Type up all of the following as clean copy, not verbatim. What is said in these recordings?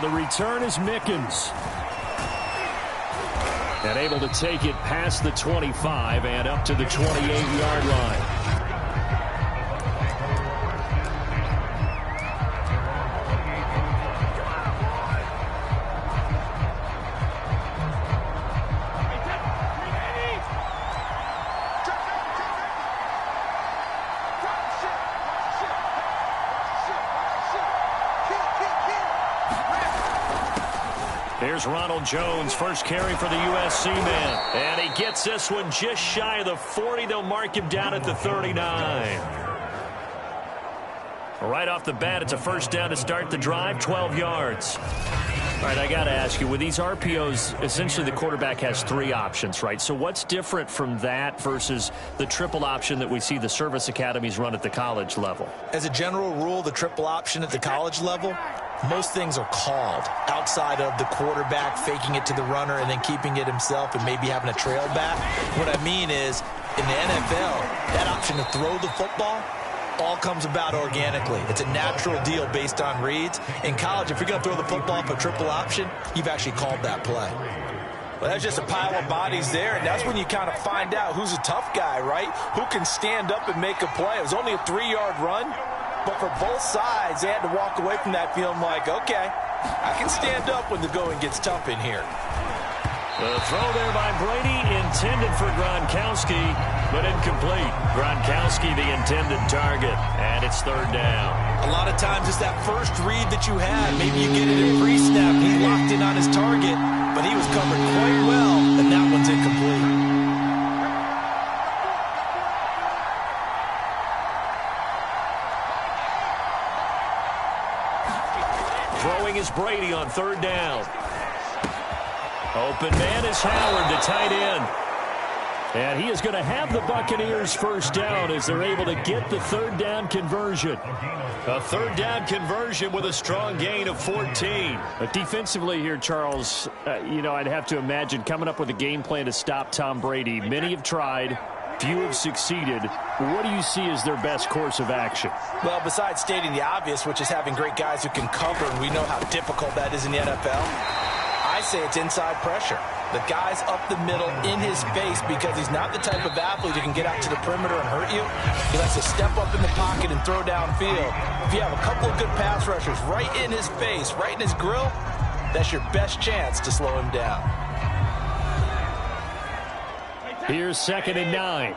Now the return is Mickens. And able to take it past the 25 and up to the 28-yard line. Here's Ronald Jones, first carry for the USC man. And he gets this one just shy of the 40. They'll mark him down at the 39. Right off the bat, it's a first down to start the drive, 12 yards. All right, I got to ask you, with these RPOs, essentially the quarterback has three options, right? So what's different from that versus the triple option that we see the service academies run at the college level? As a general rule, the triple option at the college level, most things are called outside of the quarterback faking it to the runner and then keeping it himself and maybe having a trail back. What I mean is, in the NFL, that option to throw the football all comes about organically. It's a natural deal based on reads. In college, if you're going to throw the football for a triple option, you've actually called that play. Well, that's just a pile of bodies there, and that's when you kind of find out who's a tough guy, right? Who can stand up and make a play. It was only a 3-yard run, but for both sides, they had to walk away from that feeling like, okay, I can stand up when the going gets tough in here. The throw there by Brady, intended for Gronkowski, but incomplete. Gronkowski, the intended target, and it's third down. A lot of times it's that first read that you had. Maybe you get it in pre-snap. He locked in on his target, but he was covered quite well, and that one's incomplete. Throwing is Brady on third down. Open man is Howard, the tight end. And he is going to have the Buccaneers first down as they're able to get the third down conversion. A third down conversion with a strong gain of 14. But defensively here, Charles, I'd have to imagine coming up with a game plan to stop Tom Brady. Many have tried. Few have succeeded. What do you see as their best course of action? Well, besides stating the obvious, which is having great guys who can cover, and we know how difficult that is in the NFL, I say it's inside pressure. The guy's up the middle in his face because he's not the type of athlete who can get out to the perimeter and hurt you. He likes to step up in the pocket and throw downfield. If you have a couple of good pass rushers right in his face, right in his grill, that's your best chance to slow him down. Here's 2nd and 9.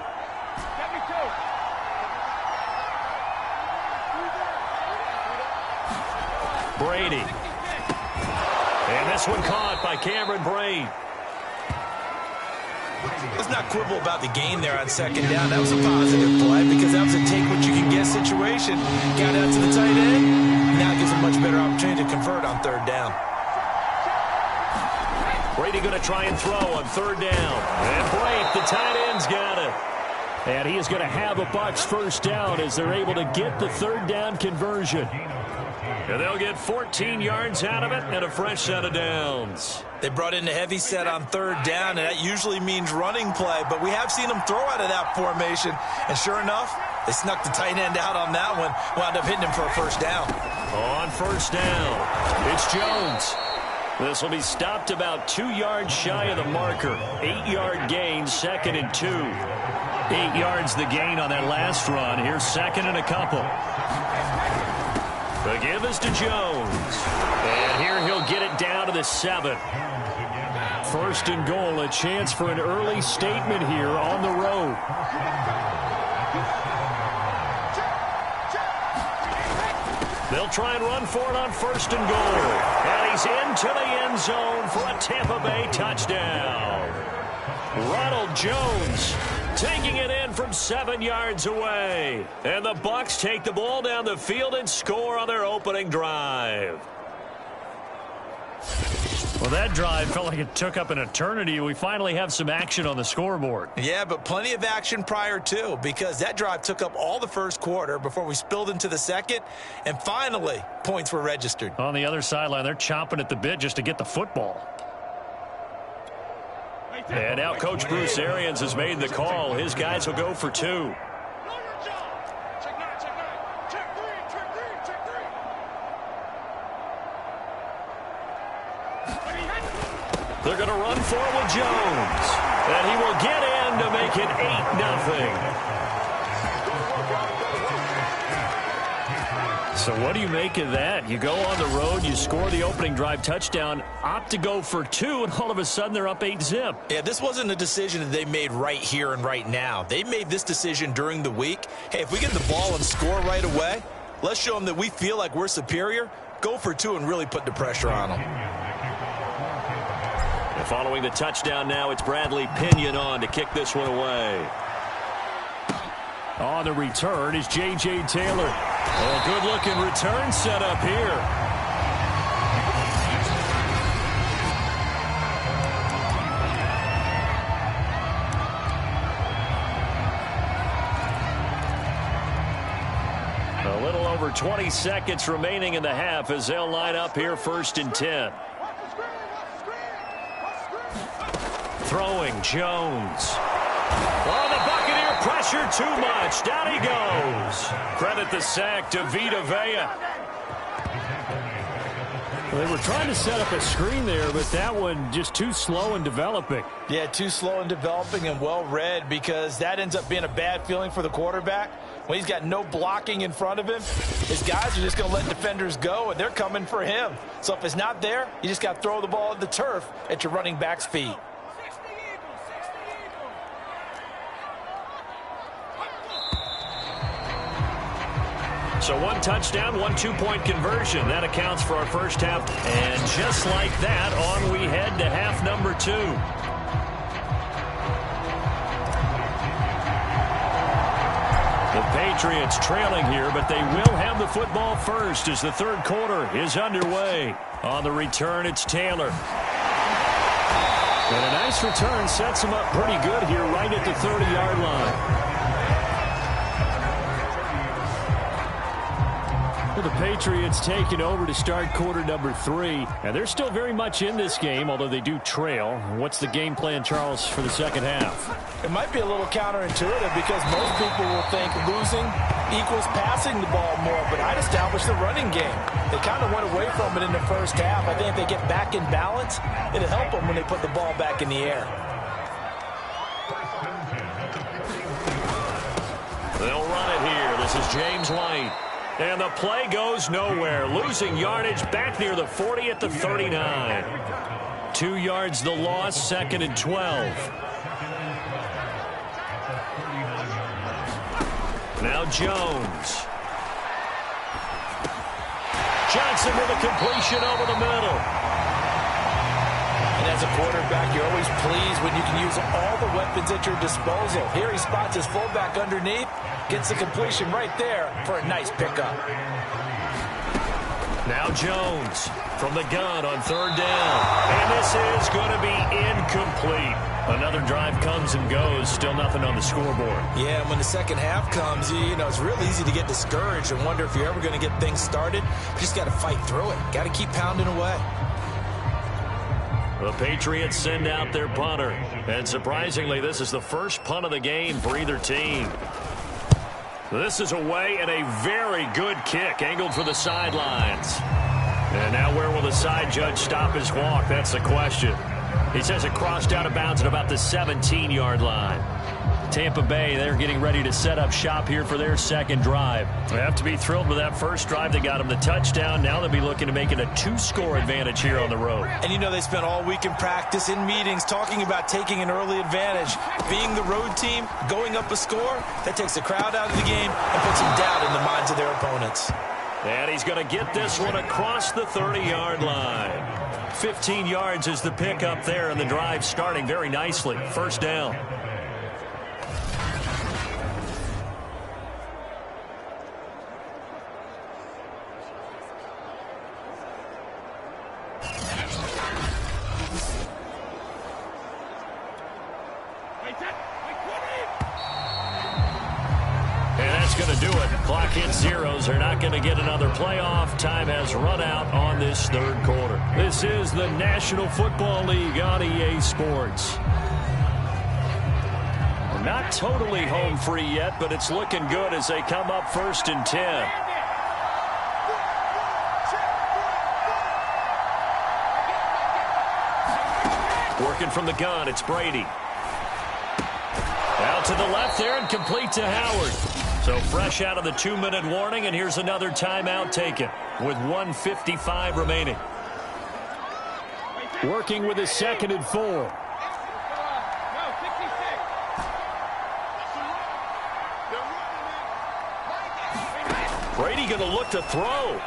Brady. And this one caught by Cameron Brate. Let's not quibble about the gain there on second down. That was a positive play because that was a take-what-you-can-get situation. Got out to the tight end. Now gives a much better opportunity to convert on third down. Brady going to try and throw on third down. And Brate, the tight end's got it. And he is going to have a Bucs first down as they're able to get the third down conversion. And they'll get 14 yards out of it and a fresh set of downs. They brought in the heavy set on third down, and that usually means running play, but we have seen them throw out of that formation. And sure enough, they snuck the tight end out on that one, wound up hitting him for a first down. On first down, it's Jones. This will be stopped about 2 yards shy of the marker. 8-yard gain, 2nd and 2. 8 yards the gain on that last run. Here's 2nd and a couple. The give is to Jones. And here he'll get it down to the 7. First and goal, a chance for an early statement here on the road. They'll try and run for it on first and goal. And he's into the end zone for a Tampa Bay touchdown. Ronald Jones taking it in from 7 yards away. And the Bucs take the ball down the field and score on their opening drive. Well, that drive felt like it took up an eternity. We finally have some action on the scoreboard. Yeah, but plenty of action prior to, because that drive took up all the first quarter before we spilled into the second, and finally, points were registered. On the other sideline, they're chomping at the bit just to get the football. And now Coach Bruce Arians has made the call. His guys will go for 2. They're going to run for it with Jones. And he will get in to make it 8-0. So what do you make of that? You go on the road, you score the opening drive touchdown, opt to go for 2, and all of a sudden they're up 8-0. Yeah, this wasn't a decision that they made right here and right now. They made this decision during the week. Hey, if we get the ball and score right away, let's show them that we feel like we're superior. Go for 2 and really put the pressure on them. And following the touchdown now, it's Bradley Pinion on to kick this one away. On the return is J.J. Taylor. A good-looking return set up here. A little over 20 seconds remaining in the half as they'll line up here 1st and 10. Throwing Jones. Oh, the Buccaneer pressure too much. Down he goes. Credit the sack to Vita Vea. Well, they were trying to set up a screen there, but that one just too slow in developing. Yeah, too slow in developing and well read, because that ends up being a bad feeling for the quarterback. When he's got no blocking in front of him, his guys are just going to let defenders go, and they're coming for him. So if it's not there, you just got to throw the ball at the turf at your running back's feet. So 1 touchdown, 1 2-point conversion. That accounts for our first half. And just like that, on we head to half number 2. The Patriots trailing here, but they will have the football first as the 3rd quarter is underway. On the return, it's Taylor. And a nice return sets him up pretty good here right at the 30-yard line. The Patriots taking over to start quarter number 3. And they're still very much in this game, although they do trail. What's the game plan, Charles, for the second half? It might be a little counterintuitive, because most people will think losing equals passing the ball more, but I'd establish the running game. They kind of went away from it in the first half. I think if they get back in balance, it'll help them when they put the ball back in the air. They'll run it here. This is James White. And the play goes nowhere. Losing yardage back near the 40 at the 39. 2 yards the loss, 2nd and 12. Now Jones. Johnson with a completion over the middle. And as a quarterback, you're always pleased when you can use all the weapons at your disposal. Here he spots his fullback underneath, gets the completion right there for a nice pickup. Now Jones from the gun on 3rd down. And this is going to be incomplete. Another drive comes and goes. Still nothing on the scoreboard. Yeah, and when the second half comes, you know, it's real easy to get discouraged and wonder if you're ever going to get things started. You just got to fight through it. Got to keep pounding away. The Patriots send out their punter. And surprisingly, this is the first punt of the game for either team. This is away, and a very good kick angled for the sidelines. And now where will the side judge stop his walk? That's the question. He says it crossed out of bounds at about the 17-yard line. Tampa Bay, they're getting ready to set up shop here for their second drive. They have to be thrilled with that first drive. They got them the touchdown. Now they'll be looking to make it a 2-score advantage here on the road. And you know, they spent all week in practice, in meetings, talking about taking an early advantage. Being the road team, going up a score, that takes the crowd out of the game and puts some doubt in the minds of their opponents. And he's going to get this one across the 30-yard line. 15 yards is the pickup there, and the drive starting very nicely. First down. Going to do it. Clock hits zeros. They're not going to get another playoff. Time has run out on this 3rd quarter. This is the National Football League on EA Sports. Not totally home free yet, but it's looking good as they come up 1st and 10. Working from the gun, it's Brady. Out to the left there and complete to Howard. So fresh out of the 2-minute warning, and here's another timeout taken with 1:55 remaining. Working with a 2nd and 4. Brady going to look to throw.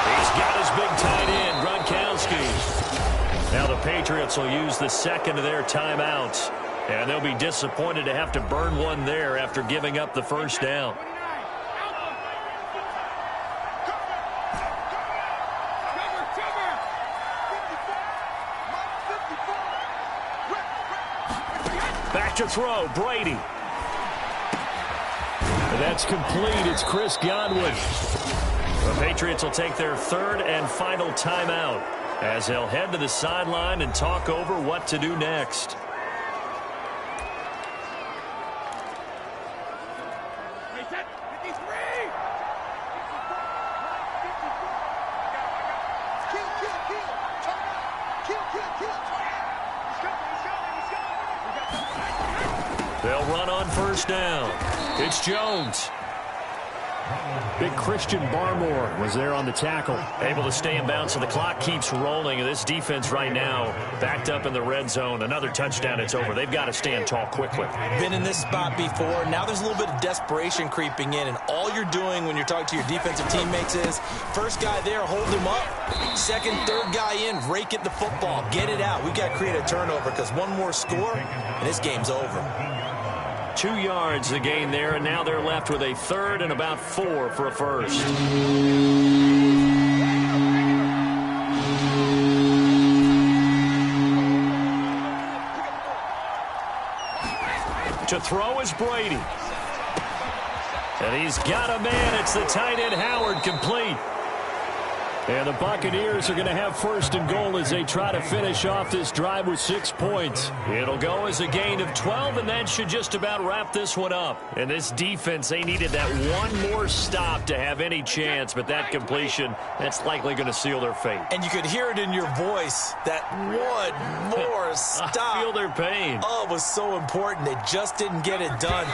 He's got his big tight end, Gronkowski. Now the Patriots will use the 2nd of their timeouts. And they'll be disappointed to have to burn one there after giving up the first down. Back to throw, Brady. And that's complete. It's Chris Godwin. The Patriots will take their 3rd and final timeout as they'll head to the sideline and talk over what to do next. They'll run on first down. It's Jones. Big Christian Barmore was there on the tackle. Able to stay in bounds, so the clock keeps rolling. And this defense right now backed up in the red zone. Another touchdown, it's over. They've got to stand tall quickly. Been in this spot before. Now there's a little bit of desperation creeping in. And all you're doing when you're talking to your defensive teammates is, first guy there, hold him up. 2nd, 3rd guy in, rake at the football. Get it out. We've got to create a turnover because one more score, and this game's over. 2 yards the gain there, and now they're left with a 3rd and about 4 for a first. To throw is Brady. And he's got a man. It's the tight end Howard, complete. And the Buccaneers are going to have 1st and goal as they try to finish off this drive with 6 points. It'll go as a gain of 12, and that should just about wrap this one up. And this defense, they needed that one more stop to have any chance, but that completion, that's likely going to seal their fate. And you could hear it in your voice, that one more stop. I feel their pain. Oh, it was so important. They just didn't get it done.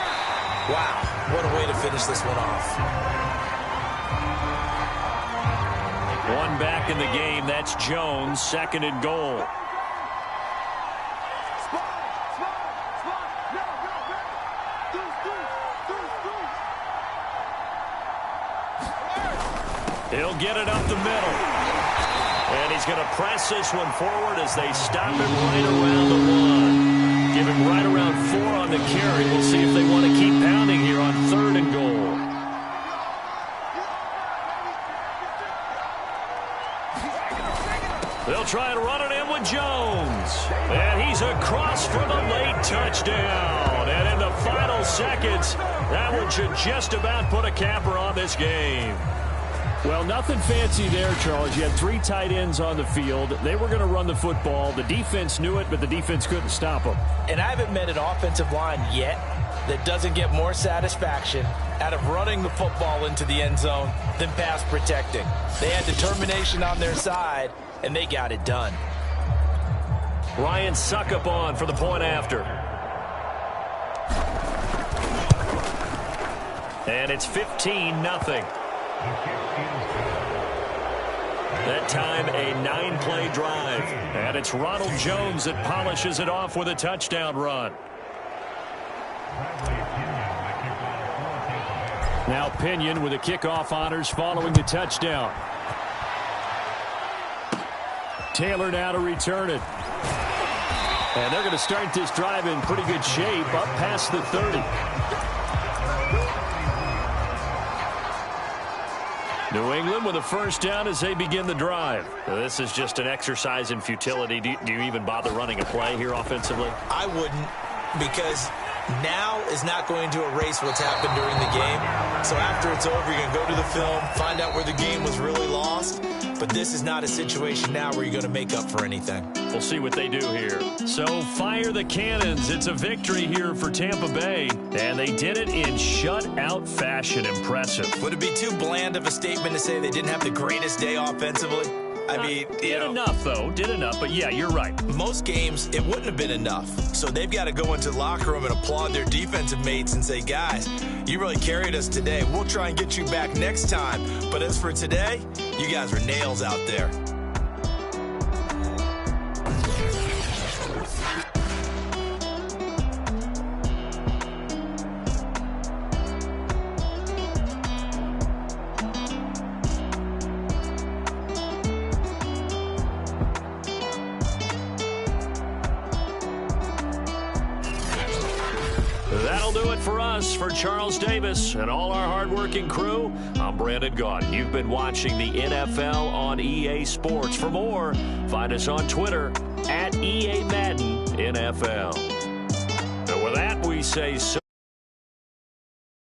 Wow, what a way to finish this one off. One back in the game. That's Jones. 2nd and goal. He'll get it up the middle. And he's going to press this one forward as they stop him right around the 1. Give him right around 4 on the carry. We'll see if they want to keep pounding here on 3rd and goal. They'll try and run it in with Jones. And he's across for the late touchdown. And in the final seconds, that one should just about put a capper on this game. Well, nothing fancy there, Charles. You had 3 tight ends on the field. They were going to run the football. The defense knew it, but the defense couldn't stop them. And I haven't met an offensive line yet that doesn't get more satisfaction out of running the football into the end zone than pass protecting. They had determination on their side, and they got it done. Ryan Suckup on for the point after. And it's 15-0. That time a 9-play drive. And it's Ronald Jones that polishes it off with a touchdown run. Now Pinion with the kickoff honors following the touchdown. Taylor now to return it. And they're going to start this drive in pretty good shape up past the 30. New England with a first down as they begin the drive. This is just an exercise in futility. Do you even bother running a play here offensively? I wouldn't, because now is not going to erase what's happened during the game. So after it's over, you're going to go to the film, find out where the game was really lost. But this is not a situation now where you're going to make up for anything. We'll see what they do here. So fire the cannons. It's a victory here for Tampa Bay. And they did it in shutout fashion. Impressive. Would it be too bland of a statement to say they didn't have the greatest day offensively? I mean, did enough, though. Did enough. But, yeah, you're right. Most games, it wouldn't have been enough. So they've got to go into the locker room and applaud their defensive mates and say, guys, you really carried us today. We'll try and get you back next time. But as for today, you guys were nails out there. That'll do it for us. For Charles Davis and all our hardworking crew, I'm Brandon Gaudin. You've been watching the NFL on EA Sports. For more, find us on Twitter @EA Madden NFL. And with that, we say so.